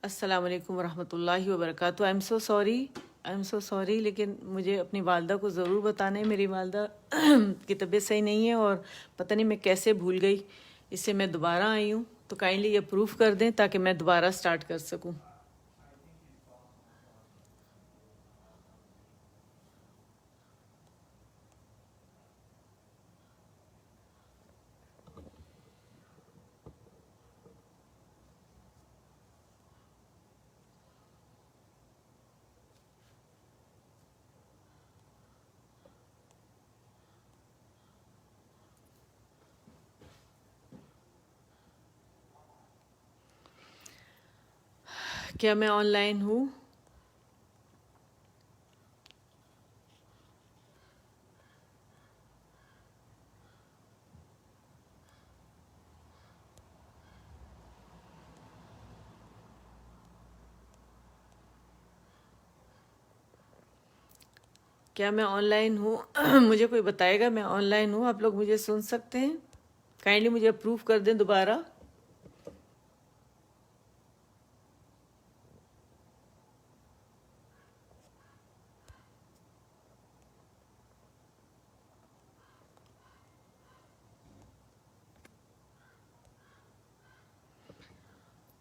السلام علیکم ورحمۃ اللہ وبرکاتہ۔ آئی ایم سو سوری، لیکن مجھے اپنی والدہ کو ضرور بتانا ہے۔ میری والدہ کی طبیعت صحیح نہیں ہے اور پتہ نہیں میں کیسے بھول گئی، اس سے میں دوبارہ آئی ہوں، تو کائنڈلی یہ پروف کر دیں تاکہ میں دوبارہ سٹارٹ کر سکوں۔ کیا میں آن لائن ہوں؟ کیا میں آن لائن ہوں؟ مجھے کوئی بتائے گا میں آن لائن ہوں؟ آپ لوگ مجھے سن سکتے ہیں؟ کائنڈلی مجھے پروف کر دیں دوبارہ۔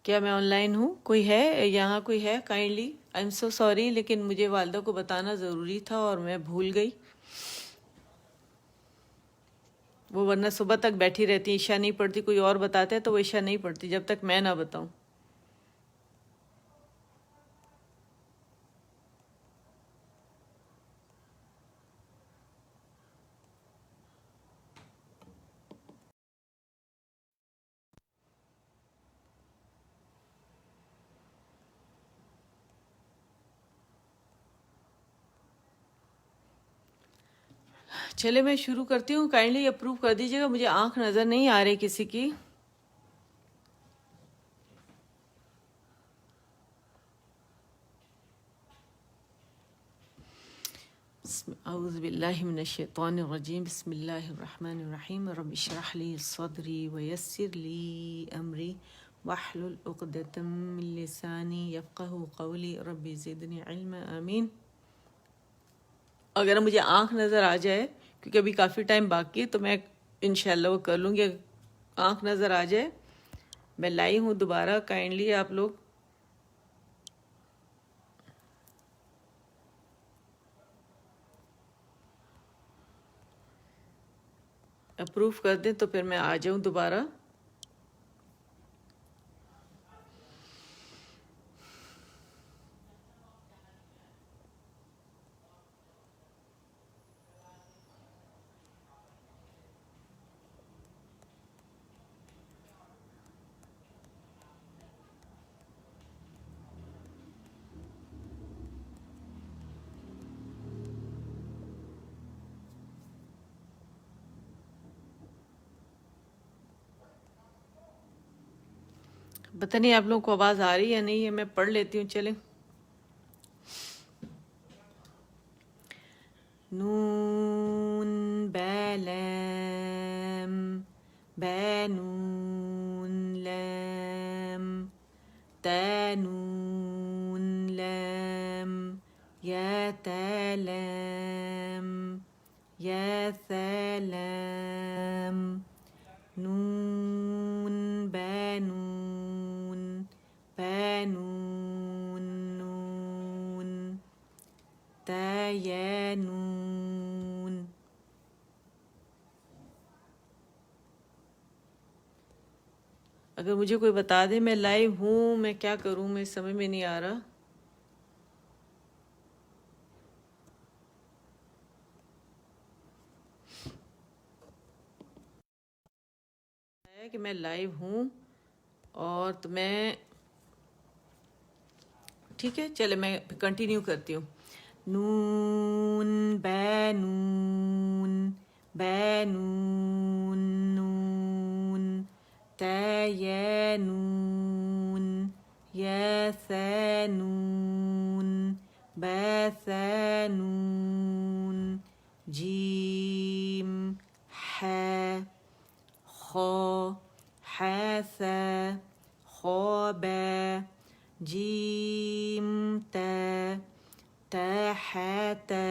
کیا میں آن لائن ہوں؟ کوئی ہے یہاں؟ کوئی ہے؟ Kindly I am so sorry, لیکن مجھے والدہ کو بتانا ضروری تھا اور میں بھول گئی۔ وہ ورنہ صبح تک بیٹھی رہتی، عشاء نہیں پڑھتی۔ کوئی اور بتاتا ہے تو وہ عشاء نہیں پڑھتی جب تک میں نہ بتاؤں۔ چلے میں شروع کرتی ہوں، کائنڈلی اپروو کر دیجیے گا۔ مجھے آنکھ نظر نہیں آ رہی کسی کی۔ اعوذ باللہ من الشیطان الرجیم، بسم اللہ الرحمن الرحیم، رب اشرح لی صدری ویسر لی امری واحلل عقدۃ من لسانی یفقہوا قولی، رب زدنی علما، آمین۔ اگر مجھے آنکھ نظر آ جائے، کیونکہ ابھی کافی ٹائم باقی ہے، تو میں انشاءاللہ وہ کر لوں گی۔ آنکھ نظر آ جائے میں لائی ہوں دوبارہ، کائنڈلی آپ لوگ اپروو کر دیں تو پھر میں آ جاؤں دوبارہ۔ پتہ نہیں آپ لوگوں کو آواز آ رہی ہے یا نہیں ہے، میں پڑھ لیتی ہوں، چلیں۔ نون بلام بانون لام تانون لام یا تالام یا سلام نون بانون بانون نون تا یا نون۔ اگر مجھے کوئی بتا دے میں لائیو ہوں، میں کیا کروں، میں سمجھ میں نہیں آ رہا۔ کہ میں لائیو ہوں اور تو میں ٹھیک ہے، چلے میں کنٹینیو کرتی ہوں۔ نون بانون بانون نون تا یا نون یا ثانون با ثانون جیم ح خا حاسا خوابا جیم تا تا ہے تا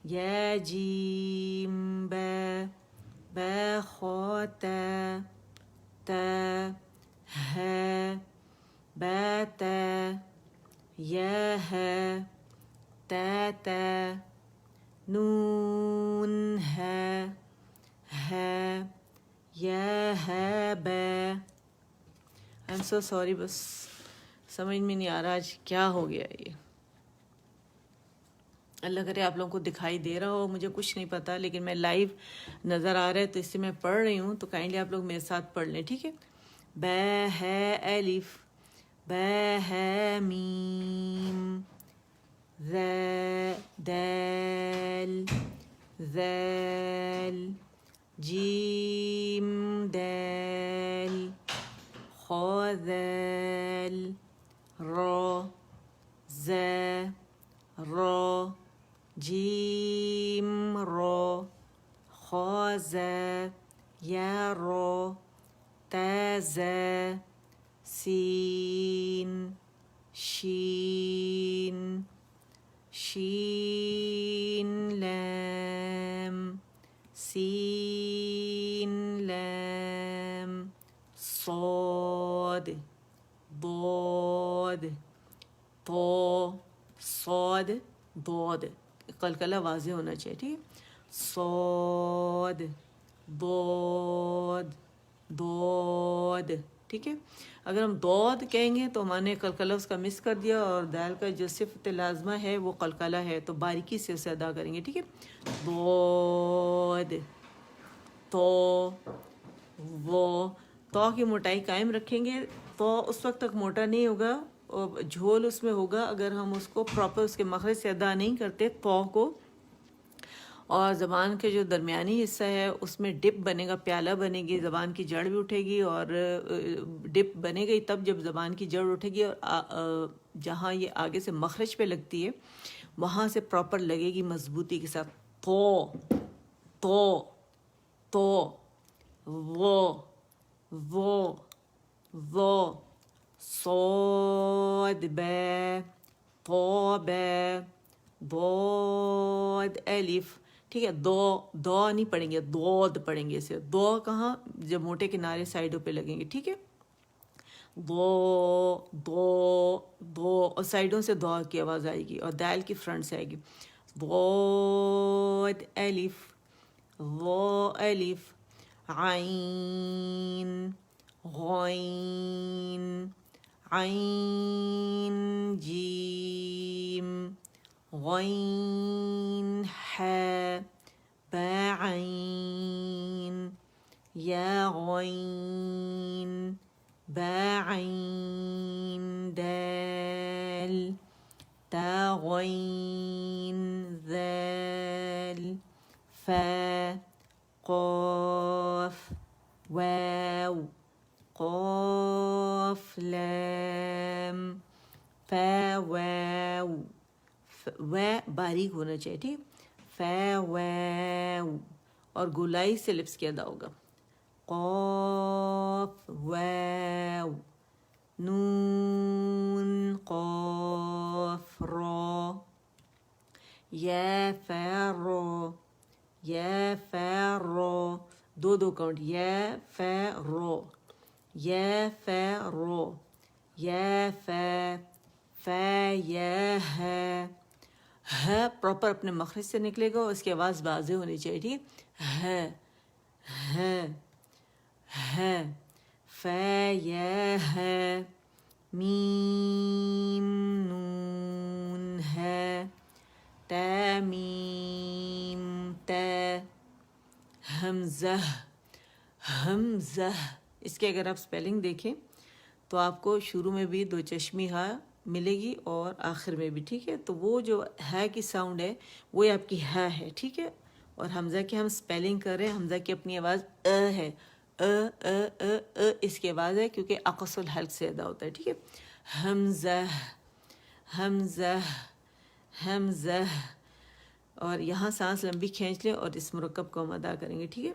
یا جیم با با خو تا تا ہے با تا یا ہے تا تا نون ہے یا ہے با. آئی ایم سو سوری، بس سمجھ میں نہیں آ رہا آج کیا ہو گیا یہ. اللہ کرے آپ لوگوں کو دکھائی دے رہا ہو، مجھے کچھ نہیں پتا، لیکن میں لائیو نظر آ رہا ہے تو اس سے میں پڑھ رہی ہوں، تو کائنڈلی آپ لوگ میرے ساتھ پڑھ لیں، ٹھیک ہے. با ہے الف، با ہے میم، دال ذال جیم دال خا ذال را زا را جیم را خا زا یا را تا زا سین شین شین لام سین لام صاد ضاد طا صاد ضاد، قلقلہ واضح ہونا چاہیے، ٹھیک ہے. صاد ضاد ضاد، ٹھیک ہے. اگر ہم ضاد کہیں گے تو ہم نے قلقلہ اس کا مس کر دیا، اور دال کا جو صفت لازمہ ہے وہ قلقلہ ہے، تو باریکی سے اسے ادا کریں گے، ٹھیک ہے. ضاد تو وہ تو کی موٹائی قائم رکھیں گے. تو اس وقت تک موٹا نہیں ہوگا، اور جھول اس میں ہوگا اگر ہم اس کو پراپر اس کے مخرج سے ادا نہیں کرتے تو کو. اور زبان کے جو درمیانی حصہ ہے اس میں ڈپ بنے گا، پیالہ بنے گی، زبان کی جڑ بھی اٹھے گی، اور ڈپ بنے گی تب جب زبان کی جڑ اٹھے گی، اور جہاں یہ آگے سے مخرج پہ لگتی ہے وہاں سے پراپر لگے گی مضبوطی کے ساتھ. تو وہ صاد با طا با ضاد الف، ٹھیک ہے. دو نہیں پڑھیں گے، ضاد پڑھیں گے. اسے دو کہاں؟ جب موٹے کنارے سائڈوں پہ لگیں گے، ٹھیک ہے. دو اور سائڈوں سے دو کی آواز آئے گی، اور دال کی فرنٹ سے آئے گی. ضاد الف ضا الف عین غین عین جیم غین حا با عین یا غین با عین دال تا غین ذال فا قاف واو قاف لام فا واو و باریک ہونا چاہیے، ٹھیک. فا واو، اور گولائی سے لپس کے ادا ہوگا. قاف واو نون قاف را یا فا را یا فا را، دو کاؤنٹ، یا فا را یا فا را یا فا فا یا ہے پراپر اپنے مخرج سے نکلے گا، اور اس کی آواز واضح ہونی چاہیے، ٹھیک. ہے فا یا ہے میم نون ہے تا میم تا حمزہ اس کے اگر آپ سپیلنگ دیکھیں تو آپ کو شروع میں بھی دو چشمی ہا ملے گی اور آخر میں بھی، ٹھیک ہے. تو وہ جو ہے کی ساؤنڈ ہے وہ آپ کی ہے، ٹھیک ہے. اور حمزہ کی ہم سپیلنگ کر رہے ہیں، حمزہ کی اپنی آواز ہے، اس کی آواز ہے کیونکہ اقص الحلق سے ادا ہوتا ہے، ٹھیک ہے. حمزہ، اور یہاں سانس لمبی کھینچ لیں اور اس مرکب کو ہم ادا کریں گے، ٹھیک ہے.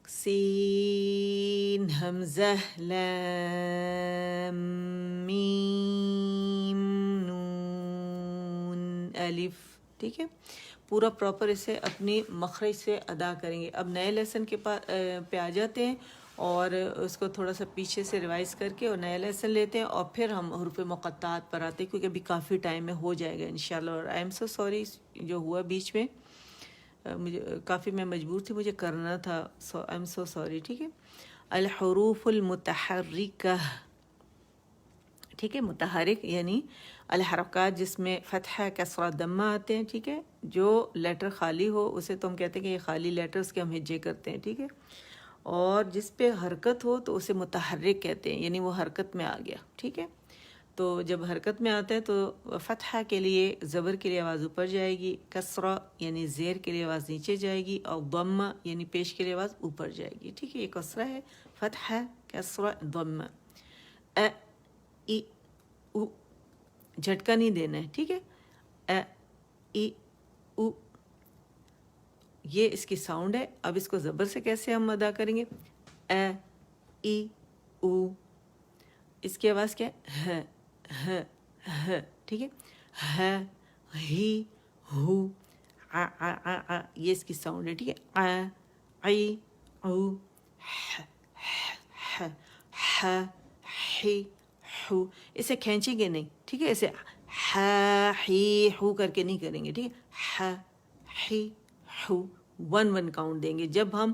سین حمزہ لام میم نون الف. ٹھیک ہے, پورا پراپر اسے اپنی مخرج سے ادا کریں گے. اب نئے لیسن کے پہ آ جاتے ہیں اور اس کو تھوڑا سا پیچھے سے ریوائز کر کے اور نیا لیسن لیتے ہیں, اور پھر ہم حروف مقطعات پر آتے ہیں, کیونکہ ابھی کافی ٹائم میں ہو جائے گا انشاءاللہ. اور آئی ایم سو سوری جو ہوا بیچ میں, مجھے کافی میں مجبور تھی, مجھے کرنا تھا, آئی ایم سو سوری. ٹھیک ہے, الحروف المتحرکہ. ٹھیک ہے, متحرک یعنی الحرکات جس میں فتحہ کسرہ ضمہ آتے ہیں. ٹھیک ہے, جو لیٹر خالی ہو اسے تو ہم کہتے ہیں کہ یہ خالی لیٹرز کے ہم ہجے کرتے ہیں. ٹھیک ہے, اور جس پہ حرکت ہو تو اسے متحرک کہتے ہیں, یعنی وہ حرکت میں آ گیا. ٹھیک ہے, تو جب حرکت میں آتا ہے تو فتحہ کے لیے زبر کے لیے آواز اوپر جائے گی, کسرہ یعنی زیر کے لیے آواز نیچے جائے گی, اور ضمہ یعنی پیش کے لیے آواز اوپر جائے گی. ٹھیک ہے, یہ کسرہ ہے, فتحہ کسرہ ضمہ. ای او, جھٹکا نہیں دینا ہے. ٹھیک ہے, ای او, یہ اس کی ساؤنڈ ہے. اب اس کو زبر سے کیسے ہم ادا کریں گے؟ ای او, اس کی آواز کیا ہے؟ ٹھیک ہے, ہی ہو, یہ اس کی ساؤنڈ ہے. ٹھیک ہے, ای او, ہی ہو, اسے کھینچیں گے نہیں. ٹھیک ہے, اسے ہی ہو کر کے نہیں کریں گے. ٹھیک ہے, ہی ہو, 1 کاؤنٹ دیں گے. جب ہم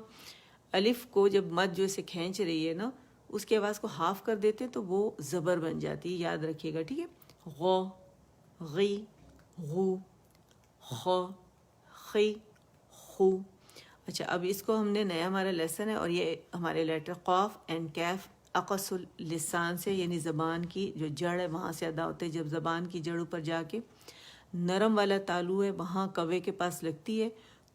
الف کو, جب مد جو اسے کھینچ رہی ہے نا, اس کی آواز کو ہاف کر دیتے تو وہ زبر بن جاتی ہے, یاد رکھیے گا. ٹھیک ہے, غو, غی, غو, خو, خی, خو. اچھا, اب اس کو ہم نے نیا ہمارا لیسن ہے, اور یہ ہمارے لیٹر قاف اینڈ کیف اقص اللسان سے, یعنی زبان کی جو جڑ ہے وہاں سے ادا ہوتے ہیں. جب زبان کی جڑ پر جا کے نرم والا تالو ہے وہاں کوے کے پاس لگتی ہے,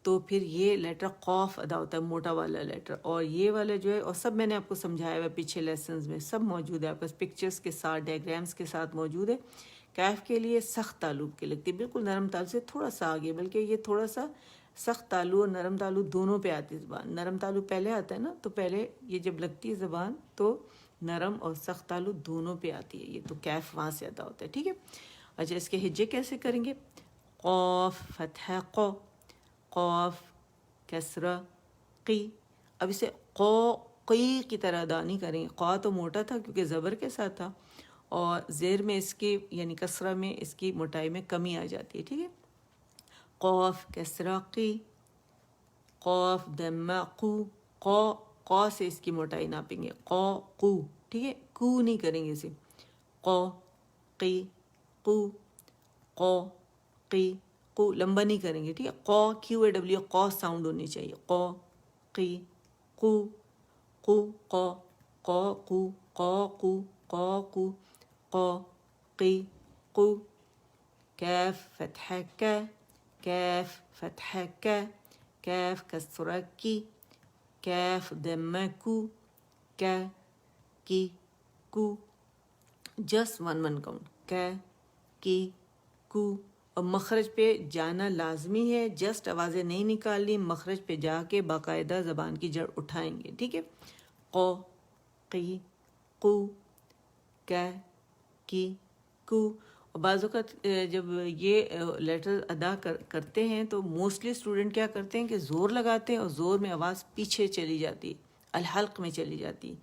تو پھر یہ لیٹر قاف ادا ہوتا ہے, موٹا والا لیٹر. اور یہ والا جو ہے, اور سب میں نے آپ کو سمجھایا ہوا ہے پیچھے لیسنز میں, سب موجود ہے آپ پاس, پکچرز کے ساتھ, ڈائیگرامز کے ساتھ موجود ہے. کیف کے لیے سخت تالو کی لگتی ہے, بالکل نرم تالو سے تھوڑا سا آگے, بلکہ یہ تھوڑا سا سخت تالو اور نرم تالو دونوں پہ آتی ہے زبان. نرم تالو پہلے آتا ہے نا, تو پہلے یہ جب لگتی ہے زبان تو نرم اور سخت تالو دونوں پہ آتی ہے. یہ تو کیف وہاں سے ادا ہوتا ہے. ٹھیک ہے, اچھا, اس کے ہجے کیسے کریں گے؟ قاف فتحہ قو, قاف کسرہ قی. اب اسے قو قی کی طرح ادا نہیں کریں گے. قا تو موٹا تھا کیونکہ زبر کے ساتھ تھا, اور زیر میں اس کی یعنی کسرہ میں اس کی موٹائی میں کمی آ جاتی ہے. ٹھیک ہے, قاف کسرہ قی, قاف ضمہ قو, قا سے اس کی موٹائی ناپیں گے, قو قو. ٹھیک ہے, کو نہیں کریں گے اسے, قو قی قو, قو قی قو, لمبا نہیں کریں گے. ٹھیک ہے, قو کیو اے ڈبلیو, قو ساؤنڈ ہونی چاہیے. قو قی قو, قو قو, قو قو, قو قو, قو قو, قو قی قو. کیف فتحہ کا, کیف فتحہ کا, کیف کسرہ کی, کیف ضمہ کو, کا کی کو. جسٹ 1 کاؤنٹ, کا کی کو. اور مخرج پہ جانا لازمی ہے, جسٹ آوازیں نہیں نکالنی, مخرج پہ جا کے باقاعدہ زبان کی جڑ اٹھائیں گے. ٹھیک ہے, قو قی قو, کا کی کو. اور بعض اوقات جب یہ لیٹر ادا کرتے ہیں تو موسٹلی اسٹوڈنٹ کیا کرتے ہیں کہ زور لگاتے ہیں, اور زور میں آواز پیچھے چلی جاتی, الحلق میں چلی جاتی,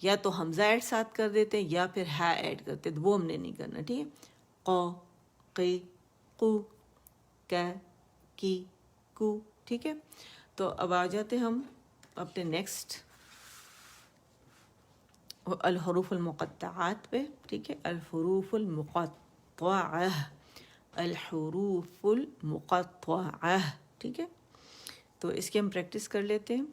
یا تو حمزہ ایڈ ساتھ کر دیتے ہیں یا پھر ہا ایڈ کرتے ہیں, وہ ہم نے نہیں کرنا. ٹھیک ہے, قو قی قو, کا کی کو. ٹھیک ہے, تو اب آ جاتے ہم اپنے نیکسٹ الحروف المقطعات پہ. ٹھیک ہے, الحروف المقطعہ, الحروف المقطعہ. ٹھیک ہے, تو اس کی ہم پریکٹس کر لیتے ہیں.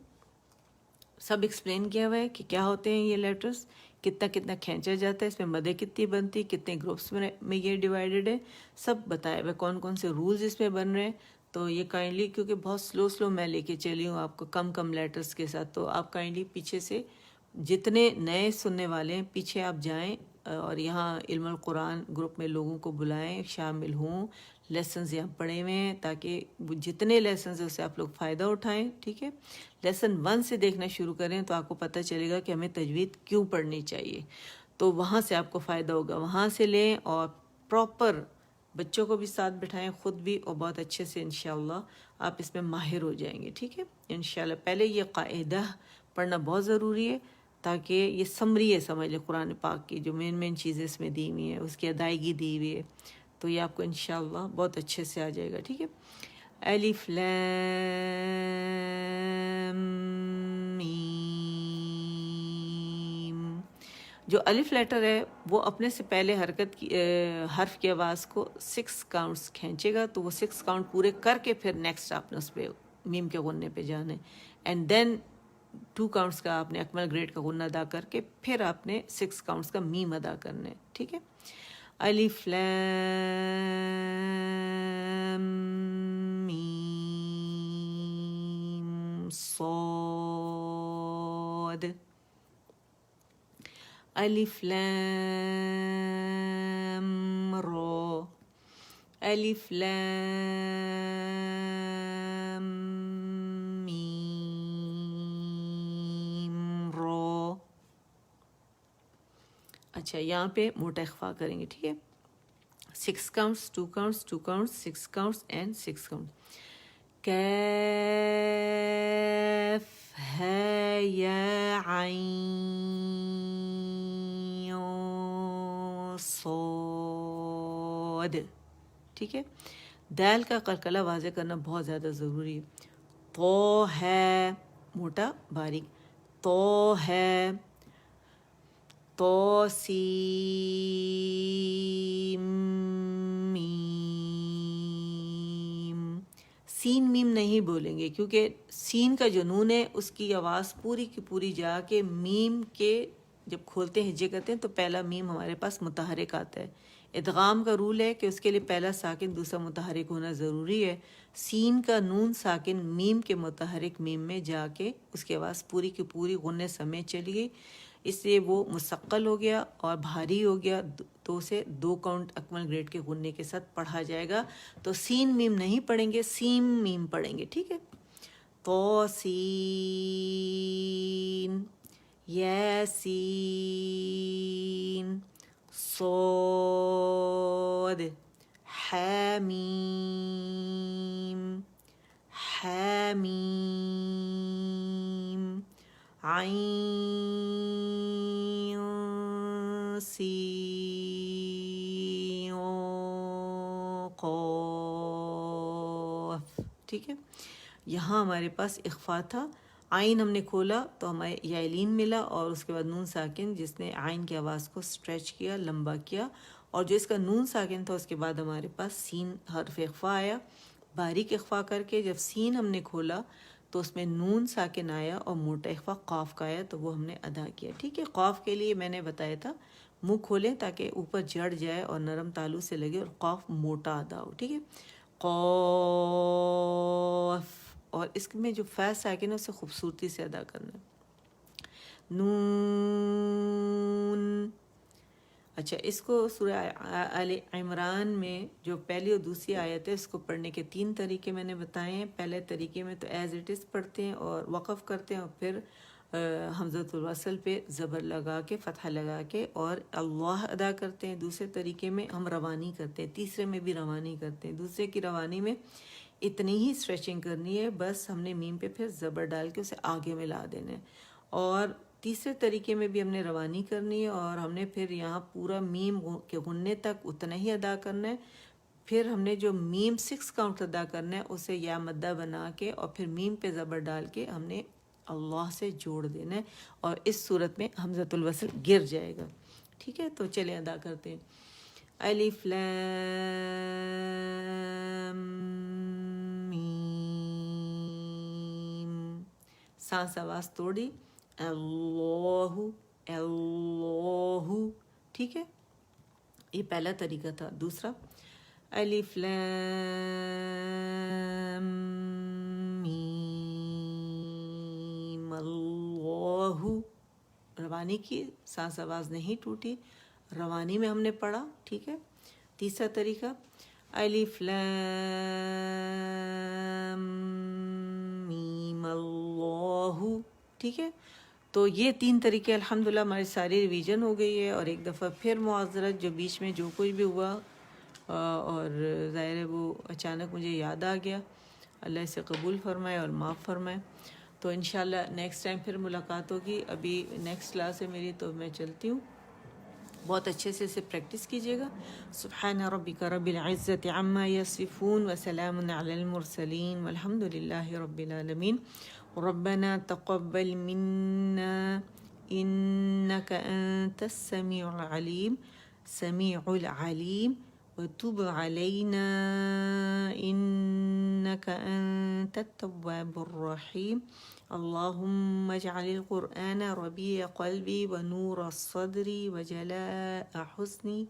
سب ایکسپلین کیا ہوا ہے کہ کیا ہوتے ہیں یہ لیٹرز, کتنا کتنا کھینچا جاتا ہے, اس میں مدیں کتنی بنتی, کتنے گروپس میں یہ ڈیوائیڈڈ ہے, سب بتایا ہوا ہے. کون کون سے رولز اس میں بن رہے ہیں. تو یہ کائنڈلی, کیونکہ بہت سلو میں لے کے چلی ہوں آپ کو کم لیٹرز کے ساتھ, تو آپ کائنڈلی پیچھے سے جتنے نئے سننے والے ہیں پیچھے آپ جائیں, اور یہاں علم القرآن گروپ میں لوگوں کو بلائیں، شامل ہوں، لیسنز یہاں پڑھے ہوئے ہیں تاکہ وہ جتنے لیسنز ہیں اس سے آپ لوگ فائدہ اٹھائیں، ٹھیک ہے. لیسن 1 سے دیکھنا شروع کریں تو آپ کو پتہ چلے گا کہ ہمیں تجوید کیوں پڑھنی چاہیے، تو وہاں سے آپ کو فائدہ ہوگا، وہاں سے لیں اور پراپر بچوں کو بھی ساتھ بٹھائیں، خود بھی، اور بہت اچھے سے انشاءاللہ آپ اس میں ماہر ہو جائیں گے، ٹھیک ہے انشاءاللہ. پہلے یہ قاعدہ پڑھنا بہت ضروری ہے تاکہ یہ سمری ہے، سمجھ لیں قرآن پاک کی جو مین چیزیں اس میں دی ہوئی ہیں، اس کی ادائیگی دی ہوئی ہے، تو یہ آپ کو انشاءاللہ بہت اچھے سے آ جائے گا، ٹھیک ہے. الف لام میم، جو الف لیٹر ہے وہ اپنے سے پہلے حرکت کی حرف کی آواز کو 6 کاؤنٹس کھینچے گا، تو وہ 6 کاؤنٹ پورے کر کے پھر نیکسٹ آپ نے اس پہ میم کے غنے پہ جانا ہے، اینڈ دین 2 کاؤنٹس کا آپ نے اکمل گریڈ کا غنہ ادا کر کے پھر آپ نے 6 کاؤنٹس کا میم ادا کرنا ہے، ٹھیک ہے. الف لام میم صاد، الف لام را، الف لام میم را. اچھا یہاں پہ موٹا اخفا کریں گے، ٹھیک ہے. 6 counts, 2 counts, 2 counts, 6 counts and 6 counts. کیف ہے یا عین صاد، ٹھیک ہے. دال کا قلقلہ واضح کرنا بہت زیادہ ضروری ہے. تو ہے موٹا باریک، تو ہے، تو سین میم. سین میم نہیں بولیں گے کیونکہ سین کا جو نون ہے اس کی آواز پوری کی پوری جا کے میم کے جب کھولتے ہیں ہجے کرتے ہیں تو پہلا میم ہمارے پاس متحرک آتا ہے. ادغام کا رول ہے کہ اس کے لیے پہلا ساکن دوسرا متحرک ہونا ضروری ہے. سین کا نون ساکن میم کے متحرک میم میں جا کے اس کی آواز پوری کی پوری غنے سمیت چلی گئی، اس لیے وہ مثقل ہو گیا اور بھاری ہو گیا، تو اسے 2 کاؤنٹ اکمل گریڈ کے غنے کے ساتھ پڑھا جائے گا. تو سین میم نہیں پڑھیں گے، سیم میم پڑھیں گے، ٹھیک ہے. تو سین، یاسین، صاد، حامیم، حامیم، عین سین قاف، ٹھیک ہے. یہاں ہمارے پاس اخفا تھا، عین ہم نے کھولا تو ہمیں یائلین ملا، اور اس کے بعد نون ساکن جس نے عین کی آواز کو سٹریچ کیا، لمبا کیا، اور جو اس کا نون ساکن تھا اس کے بعد ہمارے پاس سین حرف اخفا آیا. باریک اخفا کر کے جب سین ہم نے کھولا تو اس میں نون ساکن آیا اور موٹا اخفا قاف کا آیا، تو وہ ہم نے ادا کیا، ٹھیک ہے. قاف کے لیے میں نے بتایا تھا منہ کھولیں تاکہ اوپر جڑ جائے اور نرم تالو سے لگے اور قاف موٹا ادا ہو، ٹھیک ہے. قاف، اور اس میں جو فا ساکن ہے اسے خوبصورتی سے ادا کرنا ہے. نون. اچھا اس کو سورہ آل عمران میں جو پہلی اور دوسری آیت ہے اس کو پڑھنے کے 3 طریقے میں نے بتائے ہیں. پہلے طریقے میں تو ایز اٹ از پڑھتے ہیں اور وقف کرتے ہیں، اور پھر حمزۃ الوصل پہ زبر لگا کے فتحہ لگا کے اور اللہ ادا کرتے ہیں. دوسرے طریقے میں ہم روانی کرتے ہیں، تیسرے میں بھی روانی کرتے ہیں. دوسرے کی روانی میں اتنی ہی اسٹریچنگ کرنی ہے، بس ہم نے میم پہ پھر زبر ڈال کے اسے آگے ملا دینا ہے. اور تیسرے طریقے میں بھی ہم نے روانی کرنی ہے اور ہم نے پھر یہاں پورا میم کے غنے تک اتنا ہی ادا کرنا ہے. پھر ہم نے جو میم 6 کاؤنٹ ادا کرنا ہے اسے یا مدہ بنا کے اور پھر میم پہ زبر ڈال کے ہم نے اللہ سے جوڑ دینا ہے، اور اس صورت میں حمزۃ الوصل گر جائے گا، ٹھیک ہے. تو چلیں ادا کرتے ہیں. الف لام میم، سانس آواز توڑی، اللہ، اللہ، ٹھیک ہے. یہ پہلا طریقہ تھا. دوسرا الف لام میم، اللہ، روانی کی، سانس آواز نہیں ٹوٹی، روانی میں ہم نے پڑھا، ٹھیک ہے. تیسرا طریقہ الف لام میم اللہ، ٹھیک ہے. تو یہ 3 طریقے الحمدللہ ہماری ساری ریویژن ہو گئی ہے. اور ایک دفعہ پھر معذرت جو بیچ میں جو کچھ بھی ہوا اور ظاہر ہے وہ اچانک مجھے یاد آ گیا. اللہ اسے قبول فرمائے اور معاف فرمائے. تو انشاءاللہ نیکسٹ ٹائم پھر ملاقات ہوگی. ابھی نیکسٹ کلاس ہے میری تو میں چلتی ہوں. بہت اچھے سے اسے پریکٹس کیجیے گا. سبحان ربک رب العزت عما یصفون وسلام علی المرسلین والحمد للہ رب العالمین. ربنا تقبل منا انك انت السميع العليم وتب علينا انك انت التواب الرحيم. اللهم اجعل القرآن ربيع قلبي ونور صدري وجلاء حزني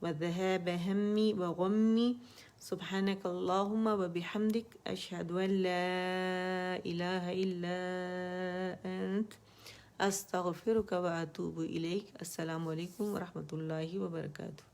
وذهاب همي وغمي. سبحانك اللهم وبحمدك أشهد أن لا إله إلا أنت أستغفرك وأتوب إليك. السلام علیکم ورحمۃ اللہ وبرکاتہ.